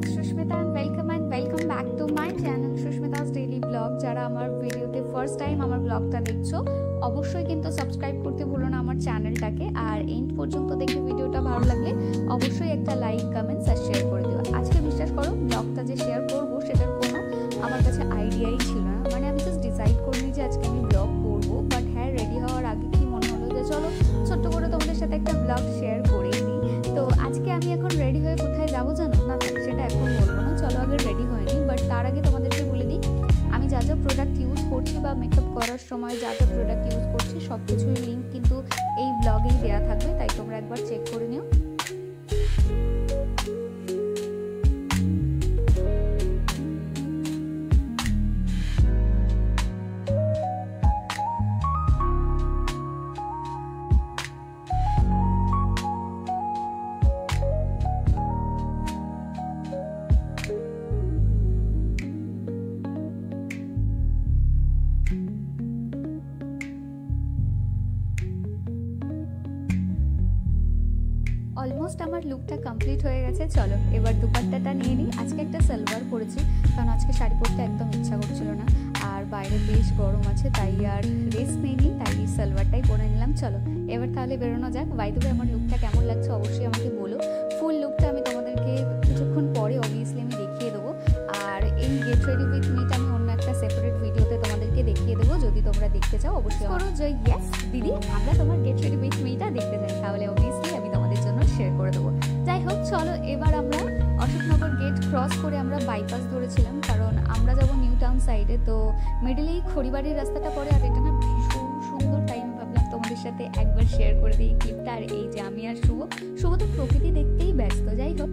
it's Shushmita and welcome back to my channel Shushmita's Daily Vlog. যারা আমার ভিডিওতে first time আমার ব্লগটা দেখছো অবশ্যই কিন্তু সাবস্ক্রাইব করতে ভুলো না আমার চ্যানেলটাকে, আর এন্ড পর্যন্ত দেখে ভিডিওটা ভালো লাগলে অবশ্যই একটা লাইক কমেন্টস আর শেয়ার করে দিও। আজকে বিশ্বাস করো ব্লগটা যে শেয়ার করবো সেটার কোনো আমার কাছে আইডিয়াই ছিল না, মানে আমি জাস্ট ডিসাইড করিনি যে আজকে আমি ব্লগ করবো, বাট হ্যাঁ রেডি হওয়ার আগে কি মনে হলো যে চলো ছোট্ট করে তোমাদের সাথে একটা ব্লগ শেয়ার করেই দিই। তো আজকে আমি এখন রেডি হয়ে কোথায় যাবো জানো না, সেটা এখন বলবো না, চলো আগে রেডি হয়নি, বাট তার আগে তোমাদেরকে বলে দিই আমি যা যা প্রোডাক্ট ইউজ করছি বা মেকআপ করার সময় যা যা প্রোডাক্ট ইউজ করছি সব কিছুর লিঙ্ক কিন্তু এই ব্লগেই দেওয়া থাকবে, তাই তোমরা একবার চেক করে নিও। অলমোস্ট আমার লুকটা কমপ্লিট হয়ে গেছে, চলো এবার দুপাট্টাটা নিয়ে নিই। আজকে একটা সালোয়ার পরেছি কারণ আজকে শাড়ি পরতে একদম ইচ্ছা করছিল না, আর বাইরে বেশ গরম আছে তাই আর রেস্ট নিইনি, তাই সালোয়ারটাই পরে নিলাম। চলো এবার তাহলে বেরোনো যাক। বাই দ্য ওয়ে আমার লুকটা কেমন লাগছে অবশ্যই আমাকে বলো। ফুল লুকটা আমি তোমাদেরকে কিছুক্ষণ পরে অবভিয়াসলি আমি দেখিয়ে দেবো, আর এই গেট রেডি উইথ মিটা আমি অন্য একটা সেপারেট ভিডিওতে তোমাদেরকে দেখিয়ে দেবো, যদি তোমরা দেখতে চাও অবশ্যই করো যে ইয়েস দিদি আমরা তোমার গেট রেডি উইথ মিটা দেখতে চাই, তাহলে অবভিয়াসলি আমি তোমাদের জন্য শেয়ার করে দেবো। যাই হোক চলো এবার আমরা অশোকনগর গেট ক্রস করে আমরা বাইপাস ধরেছিলাম, কারণ আমরা যাবো নিউ টাউন সাইডে, তো মিডলেই খড়িবাড়ির রাস্তাটা পড়ে, আর এটা না ভীষণ সুন্দর, তাই আমি ভাবলাম তোমাদের সাথে একবার শেয়ার করে দিই ক্লিপটা। আর এই যে আমি আর শুভ তো প্রকৃতি দেখতেই ব্যস্ত। যাই হোক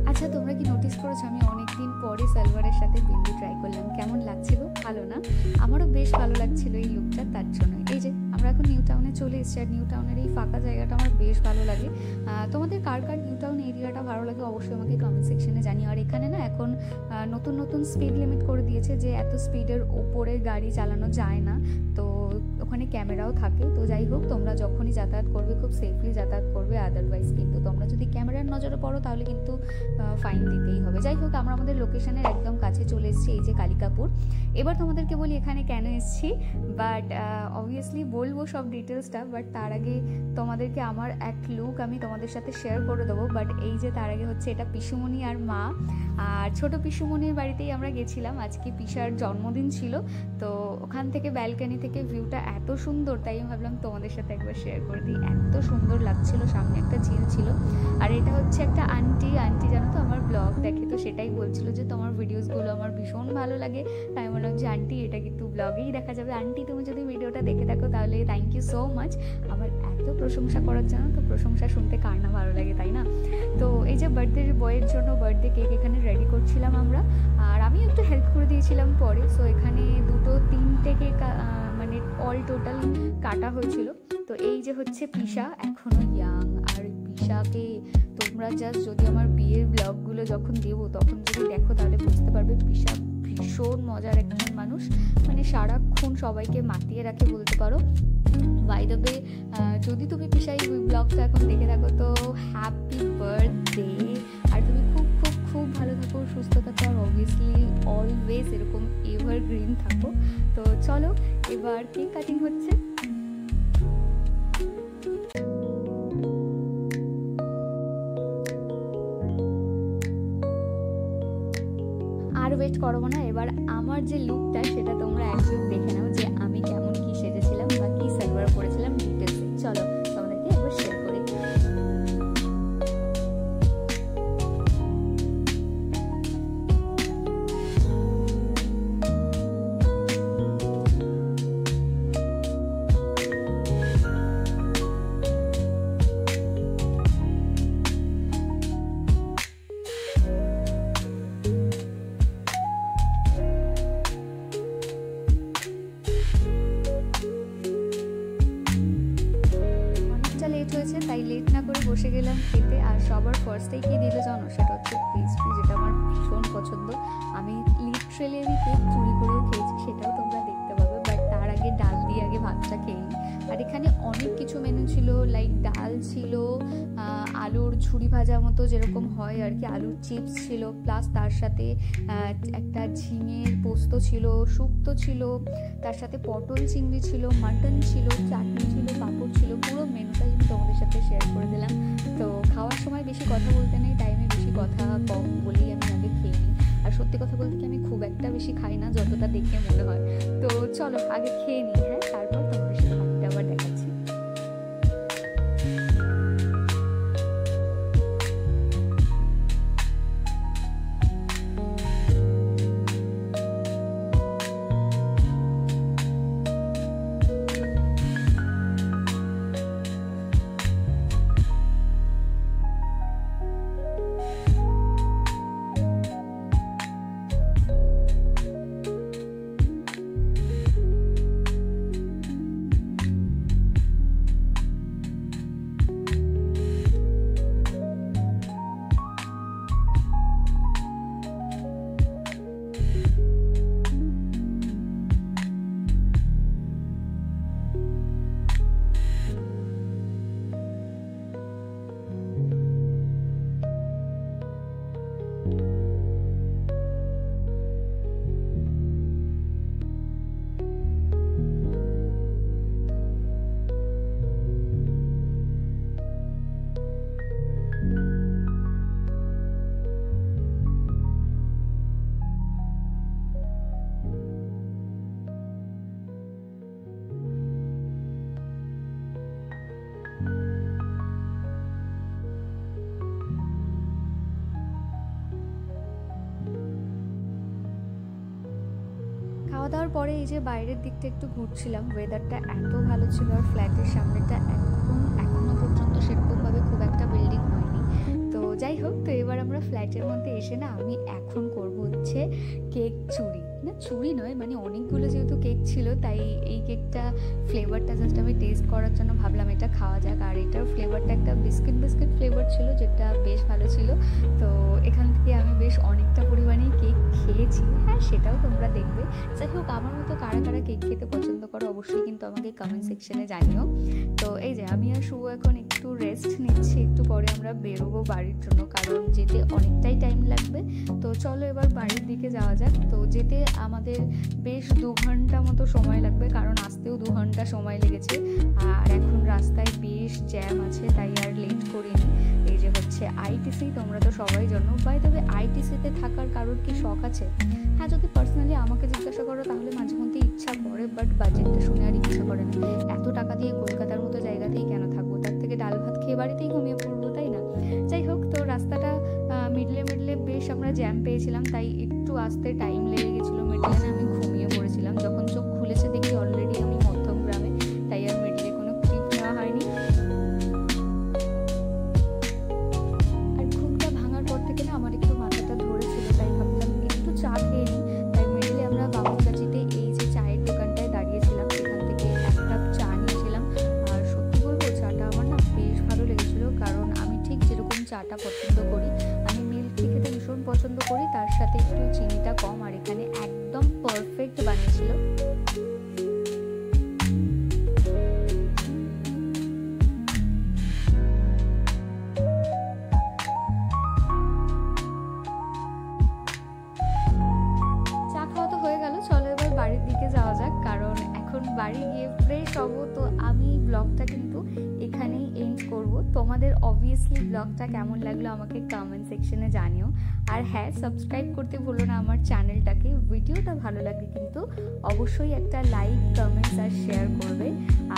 আচ্ছা তোমরা কি নোটিস করেছো আমি অনেকদিন পরে সালোয়ারের সাথে বিন্দি ট্রাই করলাম, কেমন লাগছিল? ভালো না? আমারও বেশ ভালো লাগছিল এই লুকটা, তার জন্য এই যে আমরা এখন নিউ টাউনে চলে এসেছি, আর নিউ টাউনের এই ফাঁকা জায়গাটা আমার বেশ ভালো লাগে। তোমাদের কার কার নিউ টাউন এরিয়াটা ভালো লাগে অবশ্যই আমাকে কমেন্ট সেকশনে জানিও। আর এখানে না এখন নতুন নতুন স্পিড লিমিট করে দিয়েছে যে এত স্পিডের ওপরে গাড়ি চালানো যায় না, তো ওখানে ক্যামেরাও থাকে। তো যাই হোক তোমরা যখনই যাতায়াত করবে খুব সেফলি যাতায়াত করবে, আদারওয়াইজ কিন্তু তোমরা যদি ক্যামেরার নজরে পড়ো তাহলে কিন্তু ফাইন দিতেই হবে। যাই হোক আমরা আমাদের লোকেশনের একদম কাছে চলে এসেছি, এই যে কালিকাপুর। এবার তোমাদেরকে বলি এখানে কেন এসেছি, বাট অবভিয়াসলি বলবো সব ডিটেলসটা, বাট তার আগে তোমাদেরকে আমার এক লুক আমি তোমাদের সাথে শেয়ার করে দেবো। বাট এই যে তার আগে হচ্ছে এটা পিসুমণি আর মা, আর ছোট পিসুমণির বাড়িতেই আমরা গেছিলাম, আজকে পিসার জন্মদিন ছিল, তো ওখান থেকে ব্যালকনি থেকে ভিউটা এত সুন্দর, তাই আমি ভাবলাম তোমাদের সাথে একবার শেয়ার করে দিই। এত সুন্দর লাগছিল, সামনে একটা ঝিল ছিল, আর এটা হচ্ছে একটা আন্টি জানো তো আমার ব্লগ দেখে, তো সেটাই বলছিল যে তোমার ভিডিওসগুলো আমার ভীষণ ভালো লাগে, তাই আমি বললাম যে আন্টি এটা কিন্তু ব্লগেই দেখা যাবে। আন্টি তুমি যদি ভিডিওটা দেখে থাকো তাহলে থ্যাংক ইউ সো মাচ আমার এত প্রশংসা করার জন্য, তো প্রশংসা শুনতে কার না ভালো লাগে তাই না? তো এই যে বার্থডে বয়ের জন্য বার্থডে কেক এখানে রেডি করছিলাম আমরা, আর আমি একটু হেল্প করে দিয়েছিলাম পরে। সো এখানে 2-3টে কেক মানে অল টোটাল কাটা হয়েছিল। তো এই যে হচ্ছে পিসা এখনো ইয়াং, আর পিসাকে তোমরা জাস্ট যদি আমার বিয়ের ব্লগগুলো যখন দেবো তখন যদি দেখো তাহলে বুঝতে পারবে পিসা ভীষণ মজার একজন মানুষ, মানে সারাক্ষণ সবাইকে মাতিয়ে রাখে বলতে পারো। বাই দ্য ওয়ে যদি তুমি পিসাই ব্লগটা এখন দেখে থাকো তো হ্যাপি বার্থডে, আর তুমি খুব খুব খুব ভালো থাকো, সুস্থ থাকো, আর অবভিয়াসলি অলওয়েজ এরকম এভারগ্রিন থাকো। তো চলো এবার কেক কাটিং হচ্ছে। আর ওয়েট করবো না, এবার আমার যে লুকটা সেটা তোমরা একদম দেখে নাও যে আমি কেমন কি সেজেছিলাম বা কি সালোয়ার পরেছিলাম ডিটেলসে। চলো তোমাদেরকে একবার শেয়ার করি। তাই লেট না করে বসে গেলাম খেতে, আর সবার ফার্স্টেই কি দিল জানো, সেটা হচ্ছে পেস্ট্রি, যেটা আমার ভীষণ পছন্দ। আমি লিটারেলি কেক চুরি করেও খেয়েছি, সেটাও তোমরা দেখতে পাবে, বাট তার আগে ডাল দিয়ে আগে ভাতটা খেয়ে নিই। আর আর এখানে অনেক কিছু মেনু ছিল, লাইক ডাল ছিল, আলুর ঝুড়ি ভাজা মতো যেরকম হয় আর কি, আলুর চিপস ছিল, প্লাস তার সাথে একটা ঝিঙের পোস্ত ছিল, শুক্তো ছিল, তার সাথে পটল চিংড়ি ছিল, মাটন ছিল, চাটনি ছিল, পাঁপড় ছিল। পুরো মেনুটাই আমি তোমাদের সাথে শেয়ার করে দিলাম। তো খাওয়ার সময় বেশি কথা বলতে নেই, টাইমে বেশি কথা কম বলেই আমি আগে খেয়ে নিই। আর সত্যি কথা বলতে কি আমি খুব একটা বেশি খাই না, যতটা দেখে মনে হয়। তো চলো আগে খেয়ে নিই, হ্যাঁ, তারপর তোমাদের সাথে বাকিটা আবার দেখাচ্ছি। খাওয়া দাওয়ার পরে এই যে বাইরের দিকটা একটু ঘুরছিলাম, ওয়েদারটা এত ভালো ছিল, আর ফ্ল্যাটের সামনেটা এখনো পর্যন্ত সেরকমভাবে খুব একটা বিল্ডিং হয়নি। তো যাই হোক, তো এবার আমরা ফ্ল্যাটের মধ্যে এসে না আমি এখন করবো হচ্ছে কেক চুরি, না চুরি নয়, মানে অনেকগুলো যেহেতু কেক ছিল তাই এই কেকটা ফ্লেভারটা জাস্ট আমি টেস্ট করার জন্য ভাবলাম এটা খাওয়া যাক। আর এটার ফ্লেভারটা একটা বিস্কিট ফ্লেভার ছিল, যেটা বেশ ভালো ছিল। তো এখান থেকে আমি বেশ অনেকটা পরিমাণেই কেক খেয়েছি, হ্যাঁ সেটাও তোমরা দেখবে। যাই হোক, আমার মতো কারা কারা কেক খেতে পছন্দ করো অবশ্যই কিন্তু আমাকে কমেন্ট সেকশনে জানিও। তো এই যে আমি আর শুভ এখন একটু রেস্ট নিচ্ছি, একটু পরে আমরা বেরোবো বাড়ির জন্য, কারণ যেতে অনেকটাই টাইম লাগবে। তো চলো এবার বাড়ির দিকে যাওয়া যাক। তো যেতে আমাদের বেশ 2 ঘন্টা মতো সময় লাগবে, কারণ আসতেও 2 ঘন্টা সময় লেগেছে। আর এখন রাস্তায় বেশ জ্যাম আছে, তাই আর লেট করিনি। এই যে হচ্ছে আইটিসি, তোমরা তো সবাই জানো। বাই তবে আইটিসিতে থাকার কারোর কি শখ আছে? হ্যাঁ, যদি পার্সোনালি আমাকে জিজ্ঞাসা করো তাহলে মাঝে মধ্যে ইচ্ছা করে, বাট বাজেটটা শুনে আর ইচ্ছা করে না। এত টাকা দিয়ে কলকাতার মতো জায়গাতেই কেন থাকবো, তার থেকে ডাল ভাত খেয়ে বাড়িতেই ঘুমিয়ে পড়বো, তাই না? যাই হোক, তো রাস্তাটা মিডলে বেশ আমরা জ্যাম পেয়েছিলাম, তাই একটু আসতে টাইম লেগে গেছিলো। মিডলে আমি ঘুমিয়ে পড়েছিলাম, যখন চোখ খুলেছে দেখি অলরেডি আমি মধ্যমগ্রামে, তাই আর মিডলে কোনো ক্লিপ নেওয়া হয়নি। আর ঘুমটা ভাঙার পর থেকে না আমার একটু মাথাটা ধরেছিল, তাই ভাবলাম একটু চা খেয়ে নিই। তাই মিডলে আমরা বাবুরগাছিতে এই যে চায়ের দোকানটায় দাঁড়িয়েছিলাম, সেখান থেকে 1 কাপ চা নিয়েছিলাম। আর সত্যি বলবো, চাটা আমার না বেশ ভালো লেগেছিলো, কারণ আমি ঠিক যেরকম চাটা পছন্দ করি, আমি মিল্ক টি খেতে ভীষণ পছন্দ করি, তার সাথে একটু চিনিটা কম, আর এখানে একদম পারফেক্ট বানিয়েছিল। চা খাওয়া তো হয়ে গেল, চলো এবার বাড়ির দিকে যাওয়া যাক, কারণ এখন বাড়ি গিয়ে ফ্রেশ হবো। তো আমি ব্লগটা কিন্তু এখানেই এন্ড করব। তোমাদের অবভিয়াসলি ব্লগটা কেমন লাগলো আমাকে কমেন্ট সেকশনে জানিও। আর হ্যাঁ, সাবস্ক্রাইব করতে ভুলো না আমার চ্যানেলটাকে। ভিডিওটা ভালো লাগলে কিন্তু অবশ্যই একটা লাইক, কমেন্টস আর শেয়ার করবে।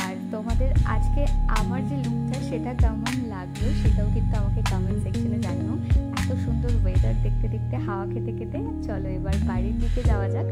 আর তোমাদের আজকে আমার যে লুকটা সেটা কেমন লাগলো সেটাও কিন্তু আমাকে কমেন্ট সেকশনে জানিও। এত সুন্দর ওয়েদার দেখতে দেখতে, হাওয়া খেতে খেতে চলো এবার বাড়ির দিকে যাওয়া যাক।